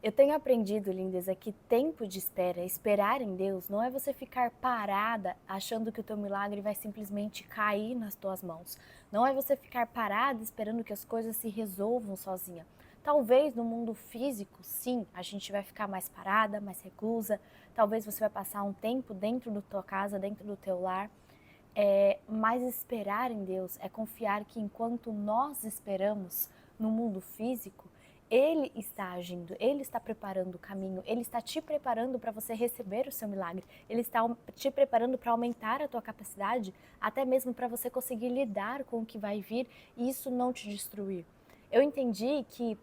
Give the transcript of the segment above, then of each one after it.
Eu tenho aprendido, lindeza, que tempo de espera, esperar em Deus, não é você ficar parada achando que o teu milagre vai simplesmente cair nas tuas mãos. Não é você ficar parada esperando que as coisas se resolvam sozinha. Talvez no mundo físico, sim, a gente vai ficar mais parada, mais reclusa. Talvez você vai passar um tempo dentro da tua casa, dentro do teu lar. Mas esperar em Deus é confiar que enquanto nós esperamos no mundo físico, Ele está agindo, Ele está preparando o caminho, Ele está te preparando para você receber o seu milagre, Ele está te preparando para aumentar a tua capacidade, até mesmo para você conseguir lidar com o que vai vir e isso não te destruir. Eu entendi que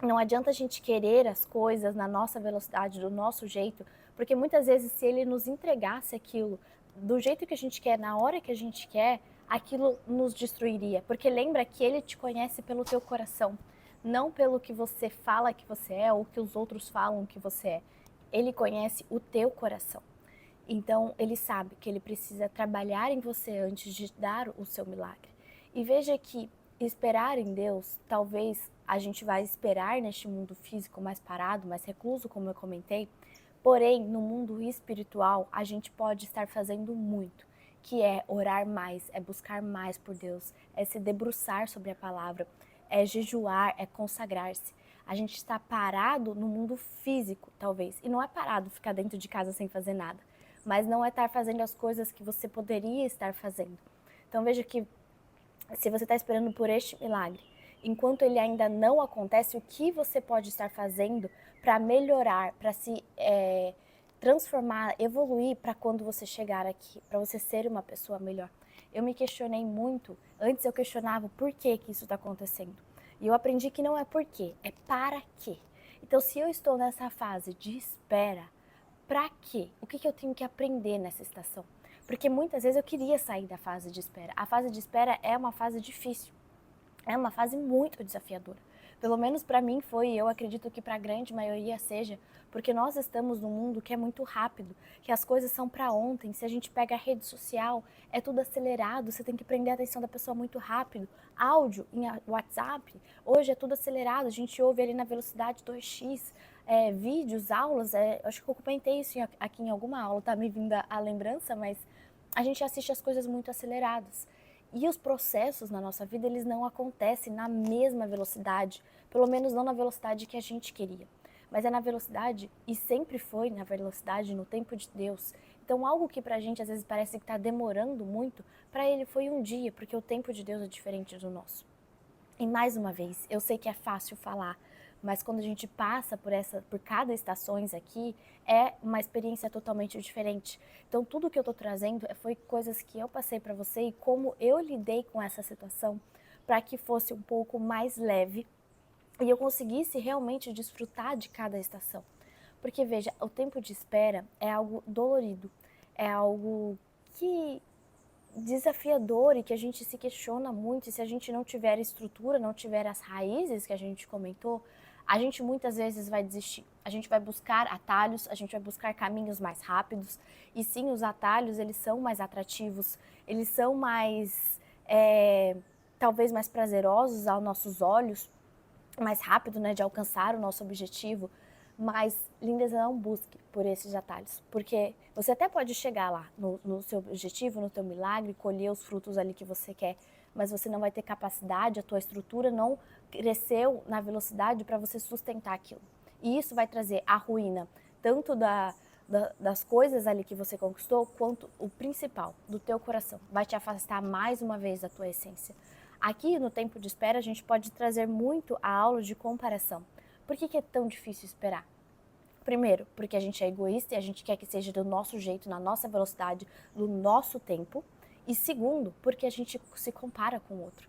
não adianta a gente querer as coisas na nossa velocidade, do nosso jeito, porque muitas vezes se ele nos entregasse aquilo do jeito que a gente quer, na hora que a gente quer, aquilo nos destruiria. Porque lembra que ele te conhece pelo teu coração, não pelo que você fala que você é ou que os outros falam que você é. Ele conhece o teu coração. Então, ele sabe que ele precisa trabalhar em você antes de dar o seu milagre. E veja que esperar em Deus, talvez a gente vai esperar neste mundo físico mais parado, mais recluso, como eu comentei, porém, no mundo espiritual, a gente pode estar fazendo muito, que é orar mais, é buscar mais por Deus, é se debruçar sobre a palavra, é jejuar, é consagrar-se. A gente está parado no mundo físico, talvez, e não é parado ficar dentro de casa sem fazer nada, mas não é estar fazendo as coisas que você poderia estar fazendo. Então veja que se você está esperando por este milagre, enquanto ele ainda não acontece, o que você pode estar fazendo para melhorar, para se transformar, evoluir para quando você chegar aqui, para você ser uma pessoa melhor. Eu me questionei muito, antes eu questionava o porquê que isso está acontecendo. E eu aprendi que não é porquê, é para quê. Então se eu estou nessa fase de espera, para quê? O que eu tenho que aprender nessa estação? Porque muitas vezes eu queria sair da fase de espera. A fase de espera é uma fase difícil, é uma fase muito desafiadora. Pelo menos para mim foi, e eu acredito que para a grande maioria seja, porque nós estamos num mundo que é muito rápido, que as coisas são para ontem. Se a gente pega a rede social, é tudo acelerado, você tem que prender a atenção da pessoa muito rápido. Áudio em WhatsApp, hoje é tudo acelerado, a gente ouve ali na velocidade 2x, vídeos, aulas, acho que eu comentei isso aqui em alguma aula, tá me vindo a lembrança, mas a gente assiste as coisas muito aceleradas. E os processos na nossa vida, eles não acontecem na mesma velocidade, pelo menos não na velocidade que a gente queria. Mas é na velocidade, e sempre foi na velocidade, no tempo de Deus. Então algo que pra gente às vezes parece que está demorando muito, para ele foi um dia, porque o tempo de Deus é diferente do nosso. E mais uma vez, eu sei que é fácil falar, mas quando a gente passa por cada estações aqui, é uma experiência totalmente diferente. Então tudo que eu tô trazendo foi coisas que eu passei para você e como eu lidei com essa situação para que fosse um pouco mais leve e eu conseguisse realmente desfrutar de cada estação. Porque veja, o tempo de espera é algo dolorido, é algo que desafiador e que a gente se questiona muito, e se a gente não tiver estrutura, não tiver as raízes que a gente comentou, a gente muitas vezes vai desistir. A gente vai buscar atalhos, a gente vai buscar caminhos mais rápidos, e sim, os atalhos, eles são mais atrativos, eles são mais, talvez mais prazerosos aos nossos olhos, mais rápido, né, de alcançar o nosso objetivo, mas lindeza, não busque por esses atalhos, porque você até pode chegar lá no seu objetivo, no teu milagre, colher os frutos ali que você quer, mas você não vai ter capacidade, a tua estrutura não cresceu na velocidade para você sustentar aquilo. E isso vai trazer a ruína, tanto das coisas ali que você conquistou, quanto o principal, do teu coração. Vai te afastar mais uma vez da tua essência. Aqui no tempo de espera a gente pode trazer muito a aula de comparação. Por que é tão difícil esperar? Primeiro, porque a gente é egoísta e a gente quer que seja do nosso jeito, na nossa velocidade, no nosso tempo. E segundo, porque a gente se compara com o outro.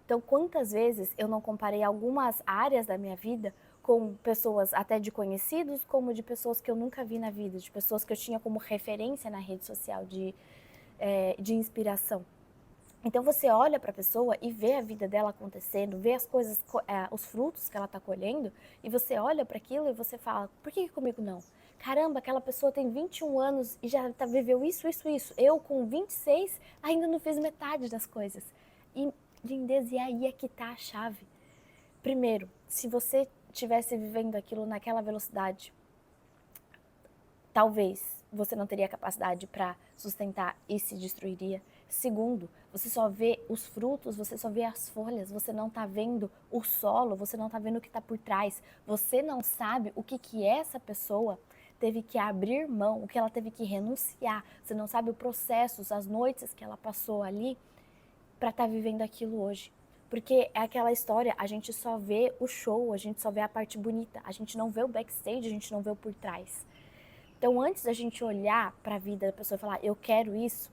Então, quantas vezes eu não comparei algumas áreas da minha vida com pessoas até de conhecidos, como de pessoas que eu nunca vi na vida, de pessoas que eu tinha como referência na rede social, de inspiração. Então você olha para a pessoa e vê a vida dela acontecendo, vê as coisas, os frutos que ela está colhendo, e você olha para aquilo e você fala, por que comigo não? Caramba, aquela pessoa tem 21 anos e já viveu isso, isso, isso. Eu com 26 ainda não fiz metade das coisas. E lindeza, e aí é que tá a chave. Primeiro, se você estivesse vivendo aquilo naquela velocidade, talvez você não teria capacidade para sustentar e se destruiria. Segundo, você só vê os frutos, você só vê as folhas, você não está vendo o solo, você não está vendo o que está por trás, você não sabe o que essa pessoa teve que abrir mão, o que ela teve que renunciar, você não sabe o processo, as noites que ela passou ali para estar vivendo aquilo hoje. Porque é aquela história, a gente só vê o show, a gente só vê a parte bonita, a gente não vê o backstage, a gente não vê o por trás. Então, antes da gente olhar para a vida da pessoa e falar, eu quero isso,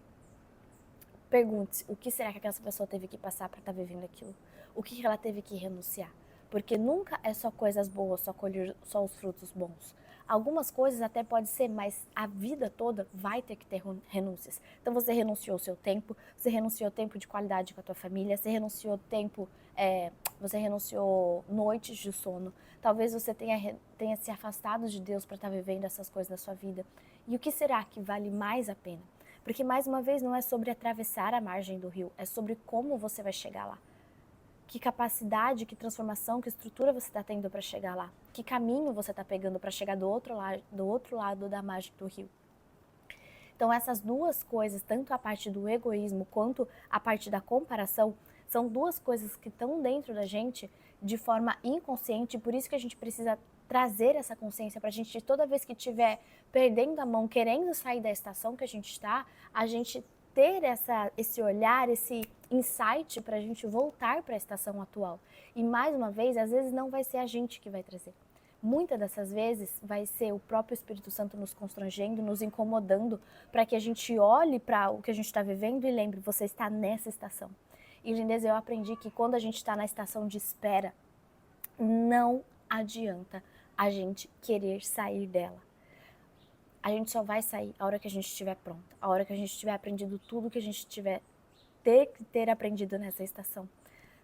pergunte-se, o que será que aquela pessoa teve que passar para estar vivendo aquilo? O que ela teve que renunciar? Porque nunca é só coisas boas, só colher só os frutos bons. Algumas coisas até pode ser, mas a vida toda vai ter que ter renúncias. Então você renunciou ao seu tempo, você renunciou tempo de qualidade com a tua família, você renunciou tempo, você renunciou noites de sono. Talvez você tenha se afastado de Deus para estar vivendo essas coisas na sua vida. E o que será que vale mais a pena? Porque, mais uma vez, não é sobre atravessar a margem do rio, é sobre como você vai chegar lá. Que capacidade, que transformação, que estrutura você está tendo para chegar lá. Que caminho você está pegando para chegar do outro lado da margem do rio. Então, essas duas coisas, tanto a parte do egoísmo quanto a parte da comparação, são duas coisas que estão dentro da gente de forma inconsciente, por isso que a gente precisa trazer essa consciência para a gente, toda vez que estiver perdendo a mão, querendo sair da estação que a gente está, a gente ter esse olhar, esse insight para a gente voltar para a estação atual. E mais uma vez, às vezes não vai ser a gente que vai trazer. Muitas dessas vezes vai ser o próprio Espírito Santo nos constrangendo, nos incomodando, para que a gente olhe para o que a gente está vivendo e lembre, você está nessa estação. E, lindeza, eu aprendi que quando a gente está na estação de espera, não adianta a gente querer sair dela. A gente só vai sair a hora que a gente estiver pronta, a hora que a gente tiver aprendido tudo que a gente ter aprendido nessa estação.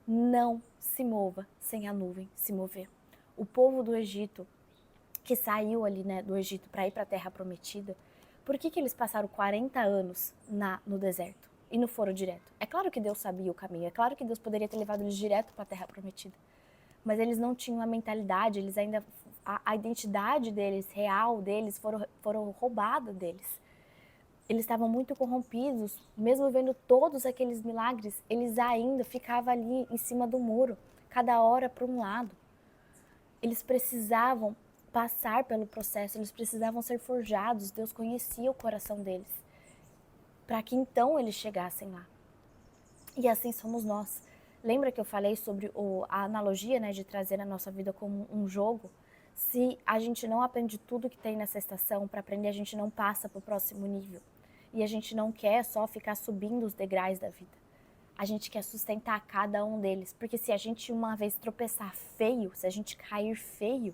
Não se mova sem a nuvem se mover. O povo do Egito, que saiu ali, né, do Egito para ir para a Terra Prometida, por que eles passaram 40 anos no deserto e não foram direto? É claro que Deus sabia o caminho, é claro que Deus poderia ter levado eles direto para a Terra Prometida, mas eles não tinham a mentalidade, eles ainda, a identidade deles, real deles, foram roubadas deles. Eles estavam muito corrompidos, mesmo vendo todos aqueles milagres, eles ainda ficavam ali em cima do muro, cada hora para um lado. Eles precisavam passar pelo processo, eles precisavam ser forjados, Deus conhecia o coração deles, para que então eles chegassem lá. E assim somos nós. Lembra que eu falei sobre a analogia, né, de trazer a nossa vida como um jogo? Se a gente não aprende tudo que tem nessa estação, para aprender a gente não passa para o próximo nível. E a gente não quer só ficar subindo os degraus da vida. A gente quer sustentar cada um deles. Porque se a gente uma vez tropeçar feio, se a gente cair feio,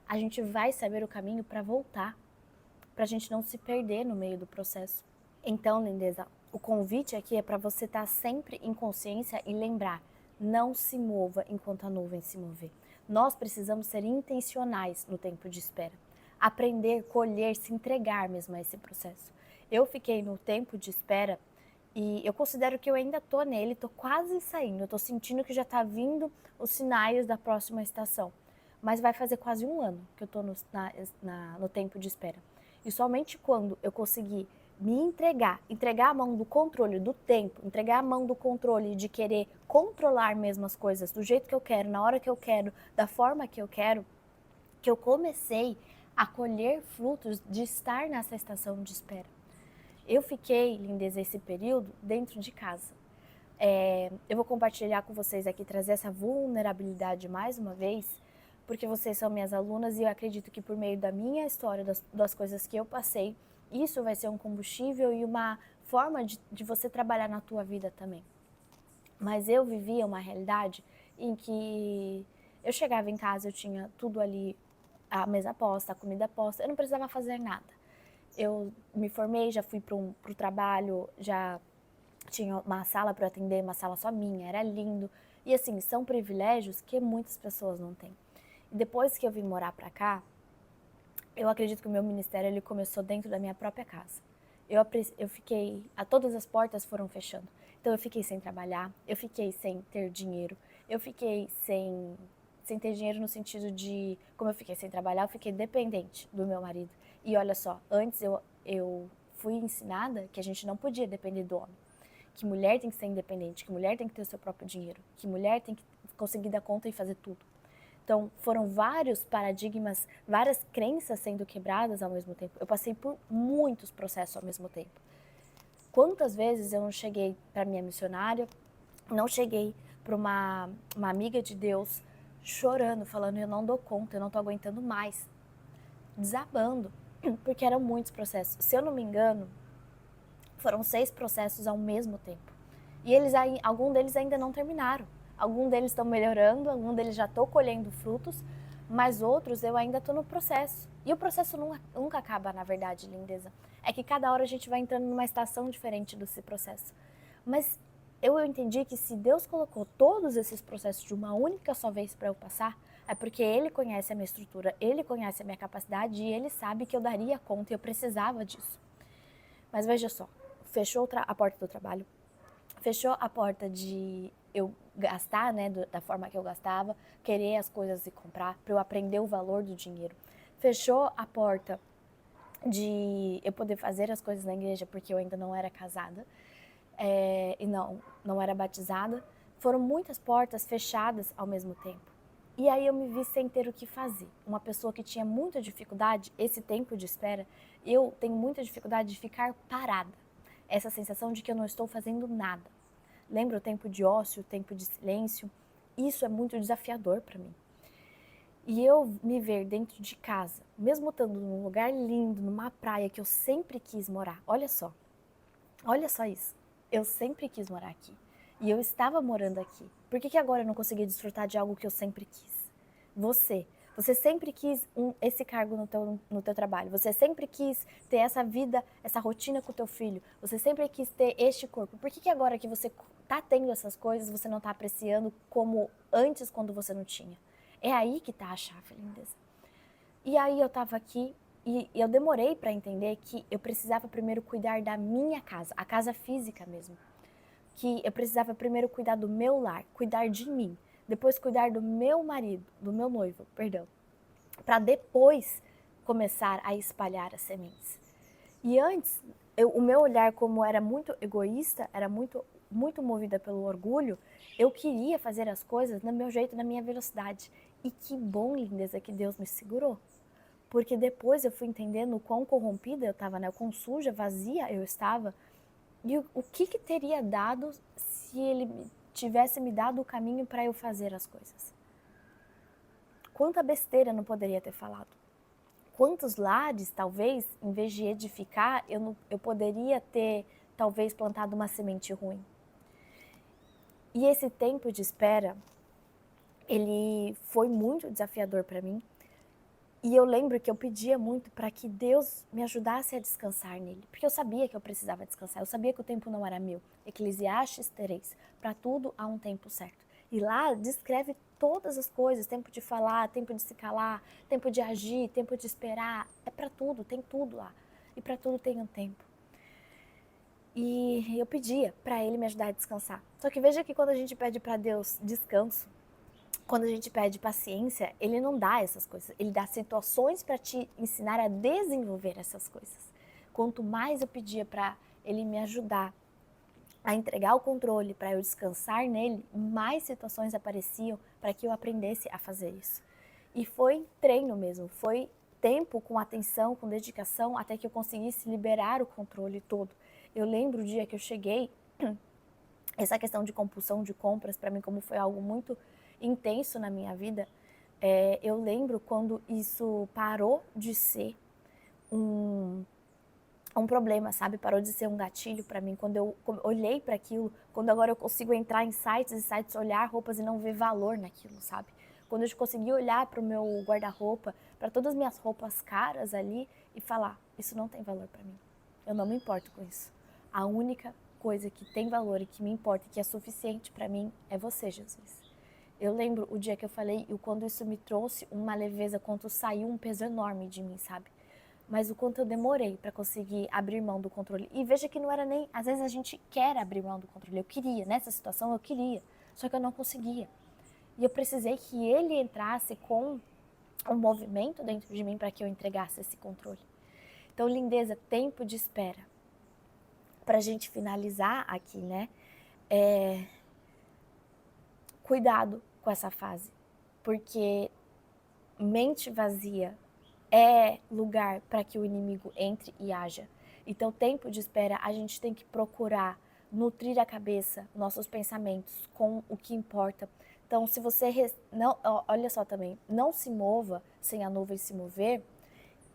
a gente vai saber o caminho para voltar. Para a gente não se perder no meio do processo. Então, lindeza, o convite aqui é para você estar sempre em consciência e lembrar, não se mova enquanto a nuvem se mover. Nós precisamos ser intencionais no tempo de espera. Aprender, colher, se entregar mesmo a esse processo. Eu fiquei no tempo de espera e eu considero que eu ainda tô nele, tô quase saindo, eu tô sentindo que já tá vindo os sinais da próxima estação. Mas vai fazer quase um ano que eu tô no tempo de espera. E somente quando eu conseguir me entregar a mão do controle do tempo, entregar a mão do controle de querer controlar mesmo as coisas do jeito que eu quero, na hora que eu quero, da forma que eu quero, que eu comecei a colher frutos de estar nessa estação de espera. Eu fiquei, lindeza, esse período dentro de casa. Eu vou compartilhar com vocês aqui, trazer essa vulnerabilidade mais uma vez, porque vocês são minhas alunas e eu acredito que por meio da minha história, das coisas que eu passei, isso vai ser um combustível e uma forma de você trabalhar na tua vida também. Mas eu vivia uma realidade em que eu chegava em casa, eu tinha tudo ali, a mesa posta, a comida posta, eu não precisava fazer nada. Eu me formei, já fui para o trabalho, já tinha uma sala para atender, uma sala só minha, era lindo. E assim, são privilégios que muitas pessoas não têm. E depois que eu vim morar para cá, eu acredito que o meu ministério ele começou dentro da minha própria casa. Eu fiquei, todas as portas foram fechando. Então eu fiquei sem trabalhar, eu fiquei sem ter dinheiro, eu fiquei sem sem ter dinheiro no sentido de, como eu fiquei sem trabalhar, eu fiquei dependente do meu marido. E olha só, antes eu fui ensinada que a gente não podia depender do homem. Que mulher tem que ser independente, que mulher tem que ter o seu próprio dinheiro, que mulher tem que conseguir dar conta e fazer tudo. Então, foram vários paradigmas, várias crenças sendo quebradas ao mesmo tempo. Eu passei por muitos processos ao mesmo tempo. Quantas vezes eu não cheguei para minha missionária, não cheguei para uma amiga de Deus chorando, falando, eu não dou conta, eu não tô aguentando mais, desabando, porque eram muitos processos. Se eu não me engano, foram 6 processos ao mesmo tempo. E algum deles ainda não terminaram. Algum deles estão melhorando, algum deles já estou colhendo frutos, mas outros eu ainda estou no processo. E o processo nunca acaba, na verdade, lindeza. É que cada hora a gente vai entrando numa estação diferente desse processo. Mas eu entendi que se Deus colocou todos esses processos de uma única só vez para eu passar, é porque Ele conhece a minha estrutura, Ele conhece a minha capacidade e Ele sabe que eu daria conta e eu precisava disso. Mas veja só, fechou a porta do trabalho, fechou a porta de eu gastar, né, da forma que eu gastava, querer as coisas e comprar, para eu aprender o valor do dinheiro. Fechou a porta de eu poder fazer as coisas na igreja, porque eu ainda não era casada e não era batizada. Foram muitas portas fechadas ao mesmo tempo. E aí eu me vi sem ter o que fazer. Uma pessoa que tinha muita dificuldade, esse tempo de espera, eu tenho muita dificuldade de ficar parada. Essa sensação de que eu não estou fazendo nada. Lembra o tempo de ócio, o tempo de silêncio? Isso é muito desafiador para mim. E eu me ver dentro de casa, mesmo estando num lugar lindo, numa praia que eu sempre quis morar. Olha só isso. Eu sempre quis morar aqui. E eu estava morando aqui. Por que agora eu não consegui desfrutar de algo que eu sempre quis? Você sempre quis esse cargo no teu trabalho. Você sempre quis ter essa vida, essa rotina com o teu filho. Você sempre quis ter este corpo. Por que agora que você está tendo essas coisas, você não está apreciando como antes, quando você não tinha? É aí que está a chave, lindeza. E aí eu estava aqui e eu demorei para entender que eu precisava primeiro cuidar da minha casa, a casa física mesmo. Que eu precisava primeiro cuidar do meu lar, cuidar de mim. Depois cuidar do meu marido, do meu noivo, perdão. Para depois começar a espalhar as sementes. E antes, o meu olhar, como era muito egoísta, era muito movida pelo orgulho, eu queria fazer as coisas do meu jeito, na minha velocidade. E que bom, lindeza, que Deus me segurou. Porque depois eu fui entendendo o quão corrompida eu estava, né? O quão suja, vazia eu estava. E o que teria dado se Ele tivesse me dado o caminho para eu fazer as coisas? Quanta besteira eu não poderia ter falado? Quantos lares, talvez, em vez de edificar, eu poderia ter, talvez, plantado uma semente ruim? E esse tempo de espera, ele foi muito desafiador para mim. E eu lembro que eu pedia muito para que Deus me ajudasse a descansar nele, porque eu sabia que eu precisava descansar, eu sabia que o tempo não era meu. Eclesiastes 3, para tudo há um tempo certo. E lá descreve todas as coisas, tempo de falar, tempo de se calar, tempo de agir, tempo de esperar, é para tudo, tem tudo lá. E para tudo tem um tempo. E eu pedia para ele me ajudar a descansar. Só que veja que quando a gente pede para Deus descanso, quando a gente pede paciência, ele não dá essas coisas. Ele dá situações para te ensinar a desenvolver essas coisas. Quanto mais eu pedia para ele me ajudar a entregar o controle, para eu descansar nele, mais situações apareciam para que eu aprendesse a fazer isso. E foi treino mesmo, foi tempo com atenção, com dedicação, até que eu conseguisse liberar o controle todo. Eu lembro o dia que eu cheguei, essa questão de compulsão de compras, para mim, como foi algo muito intenso na minha vida, eu lembro quando isso parou de ser um problema, sabe? Parou de ser um gatilho para mim, quando eu olhei para aquilo, quando agora eu consigo entrar em sites e sites, olhar roupas e não ver valor naquilo, sabe? Quando eu consegui olhar para o meu guarda-roupa, para todas as minhas roupas caras ali e falar, isso não tem valor para mim, eu não me importo com isso. A única coisa que tem valor e que me importa e que é suficiente para mim é você, Jesus. Eu lembro o dia que eu falei e o quando isso me trouxe uma leveza, quanto saiu um peso enorme de mim, sabe? Mas o quanto eu demorei para conseguir abrir mão do controle. E veja que não era nem... Às vezes a gente quer abrir mão do controle. Eu queria, nessa situação eu queria, só que eu não conseguia. E eu precisei que ele entrasse com um movimento dentro de mim para que eu entregasse esse controle. Então, lindeza, tempo de espera. Para a gente finalizar aqui, né? Cuidado com essa fase, porque mente vazia é lugar para que o inimigo entre e haja. Então, tempo de espera, a gente tem que procurar nutrir a cabeça, nossos pensamentos com o que importa. Então, se você não, olha só também, não se mova sem a nuvem se mover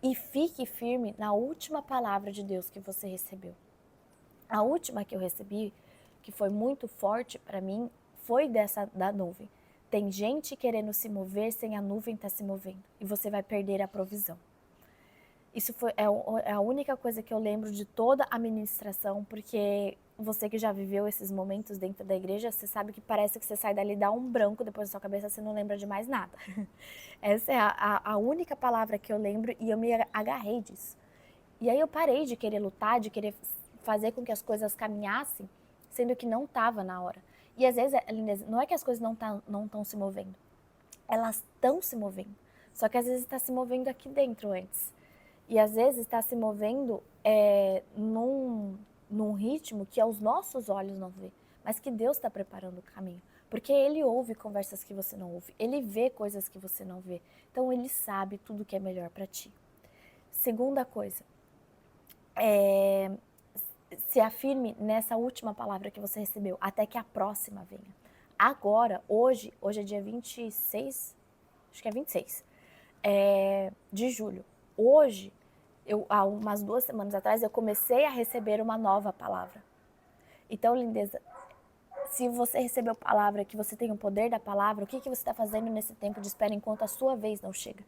e fique firme na última palavra de Deus que você recebeu. A última que eu recebi, que foi muito forte para mim, foi da nuvem. Tem gente querendo se mover sem a nuvem estar se movendo e você vai perder a provisão. Isso é a única coisa que eu lembro de toda a ministração, porque você que já viveu esses momentos dentro da igreja, você sabe que parece que você sai dali, dá um branco depois da sua cabeça, você não lembra de mais nada. Essa é a única palavra que eu lembro e eu me agarrei disso. E aí eu parei de querer lutar, de querer fazer com que as coisas caminhassem, sendo que não estava na hora. E às vezes, não é que as coisas não estão se movendo, elas estão se movendo. Só que às vezes está se movendo aqui dentro antes. E às vezes está se movendo num ritmo que aos nossos olhos não vê, mas que Deus está preparando o caminho. Porque Ele ouve conversas que você não ouve, Ele vê coisas que você não vê. Então Ele sabe tudo que é melhor para ti. Segunda coisa, se afirme nessa última palavra que você recebeu, até que a próxima venha. Agora, hoje é dia 26, acho que é 26 de julho. Hoje, há umas 2 semanas atrás, eu comecei a receber uma nova palavra. Então, lindeza, se você recebeu palavra, que você tem o poder da palavra, o que você está fazendo nesse tempo de espera enquanto a sua vez não chega?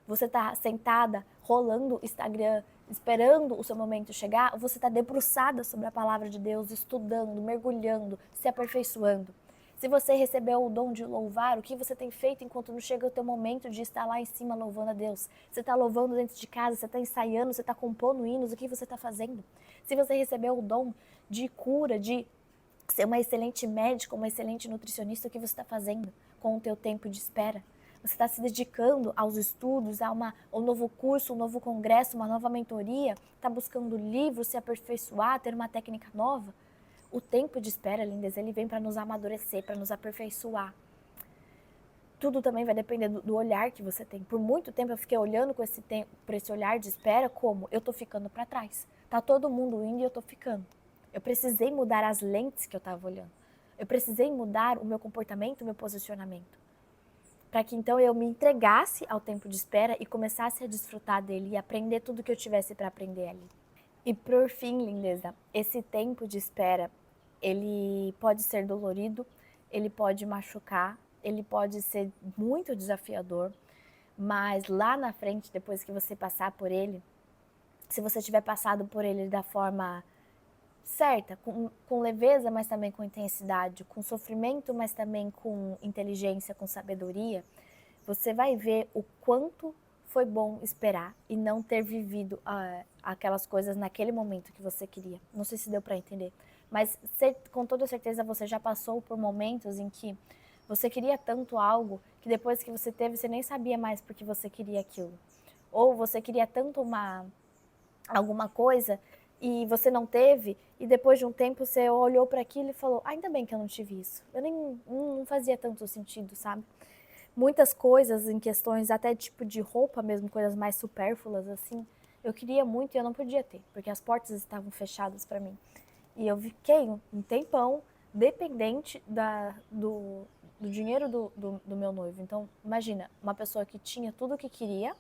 Você está sentada, rolando o Instagram, esperando o seu momento chegar, ou você está debruçada sobre a palavra de Deus, estudando, mergulhando, se aperfeiçoando? Se você recebeu o dom de louvar, o que você tem feito enquanto não chega o teu momento de estar lá em cima louvando a Deus? Você está louvando dentro de casa, você está ensaiando, você está compondo hinos, o que você está fazendo? Se você recebeu o dom de cura, de ser uma excelente médica, uma excelente nutricionista, o que você está fazendo com o teu tempo de espera? Você está se dedicando aos estudos, a um novo curso, um novo congresso, uma nova mentoria? Está buscando livros, se aperfeiçoar, ter uma técnica nova? O tempo de espera, lindas, ele vem para nos amadurecer, para nos aperfeiçoar. Tudo também vai depender do olhar que você tem. Por muito tempo eu fiquei olhando com por esse olhar de espera como eu tô ficando para trás. Tá todo mundo indo e eu tô ficando. Eu precisei mudar as lentes que eu estava olhando. Eu precisei mudar o meu comportamento, o meu posicionamento. Para que então eu me entregasse ao tempo de espera e começasse a desfrutar dele e aprender tudo que eu tivesse para aprender ali. E por fim, lindeza, esse tempo de espera, ele pode ser dolorido, ele pode machucar, ele pode ser muito desafiador, mas lá na frente, depois que você passar por ele, se você tiver passado por ele da forma certa, com leveza, mas também com intensidade, com sofrimento, mas também com inteligência, com sabedoria, você vai ver o quanto foi bom esperar e não ter vivido aquelas coisas naquele momento que você queria. Não sei se deu para entender, mas com toda certeza você já passou por momentos em que você queria tanto algo que depois que você teve, você nem sabia mais porque você queria aquilo. Ou você queria tanto alguma coisa e você não teve, e depois de um tempo você olhou para aquilo e falou, ainda bem que eu não tive isso. Eu não fazia tanto sentido, sabe? Muitas coisas em questões até tipo de roupa mesmo, coisas mais supérfluas assim, eu queria muito e eu não podia ter, porque as portas estavam fechadas para mim. E eu fiquei um tempão dependente do dinheiro do meu noivo. Então, imagina, uma pessoa que tinha tudo o que queria,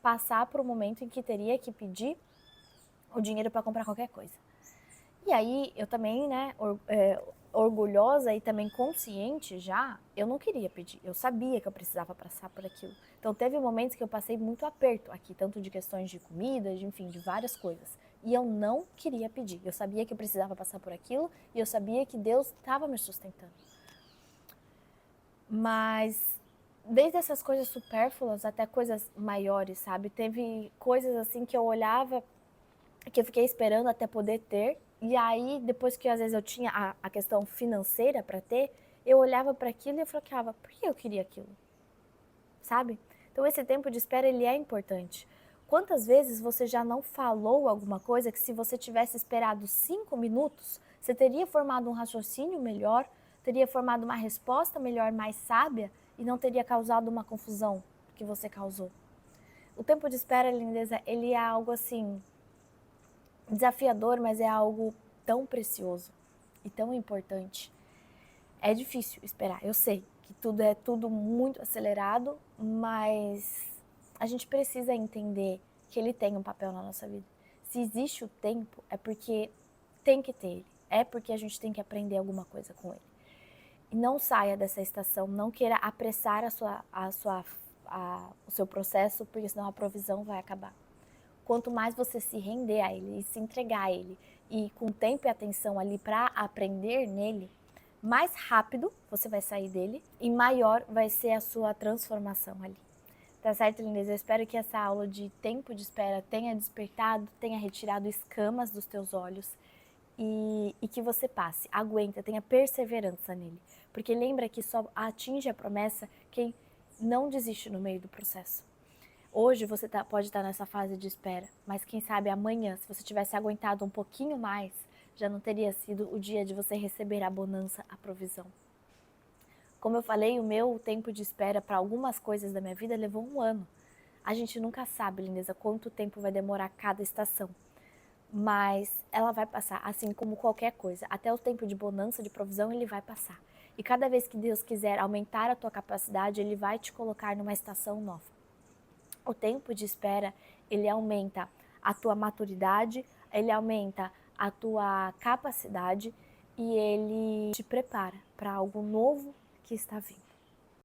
passar por um momento em que teria que pedir o dinheiro para comprar qualquer coisa. E aí, eu também, né, orgulhosa e também consciente já, eu não queria pedir. Eu sabia que eu precisava passar por aquilo. Então, teve momentos que eu passei muito aperto aqui, tanto de questões de comida, enfim, de várias coisas. E eu não queria pedir. Eu sabia que eu precisava passar por aquilo e eu sabia que Deus estava me sustentando. Mas, desde essas coisas supérfluas até coisas maiores, sabe? Teve coisas assim que eu olhava, que eu fiquei esperando até poder ter. E aí, depois que às vezes eu tinha a questão financeira para ter, eu olhava para aquilo e eu ficava, por que eu queria aquilo? Sabe? Então esse tempo de espera, ele é importante. Quantas vezes você já não falou alguma coisa que se você tivesse esperado 5 minutos, você teria formado um raciocínio melhor, teria formado uma resposta melhor, mais sábia e não teria causado uma confusão que você causou? O tempo de espera, lindeza, ele é algo assim desafiador, mas é algo tão precioso e tão importante. É difícil esperar, eu sei que tudo é muito acelerado, mas a gente precisa entender que ele tem um papel na nossa vida. Se existe o tempo, é porque tem que ter ele, é porque a gente tem que aprender alguma coisa com ele. E não saia dessa estação, não queira apressar o seu processo, porque senão a provisão vai acabar. Quanto mais você se render a ele e se entregar a ele, e com tempo e atenção ali para aprender nele, mais rápido você vai sair dele e maior vai ser a sua transformação ali. Tá certo, lindeza? Eu espero que essa aula de tempo de espera tenha despertado, tenha retirado escamas dos teus olhos e que você passe, aguenta, tenha perseverança nele. Porque lembra que só atinge a promessa quem não desiste no meio do processo. Hoje você pode estar nessa fase de espera, mas quem sabe amanhã, se você tivesse aguentado um pouquinho mais, já não teria sido o dia de você receber a bonança, a provisão. Como eu falei, o meu tempo de espera para algumas coisas da minha vida levou 1 ano. A gente nunca sabe, lindeza, quanto tempo vai demorar cada estação. Mas ela vai passar, assim como qualquer coisa. Até o tempo de bonança, de provisão, ele vai passar. E cada vez que Deus quiser aumentar a tua capacidade, Ele vai te colocar numa estação nova. O tempo de espera, ele aumenta a tua maturidade, ele aumenta a tua capacidade e ele te prepara para algo novo que está vindo.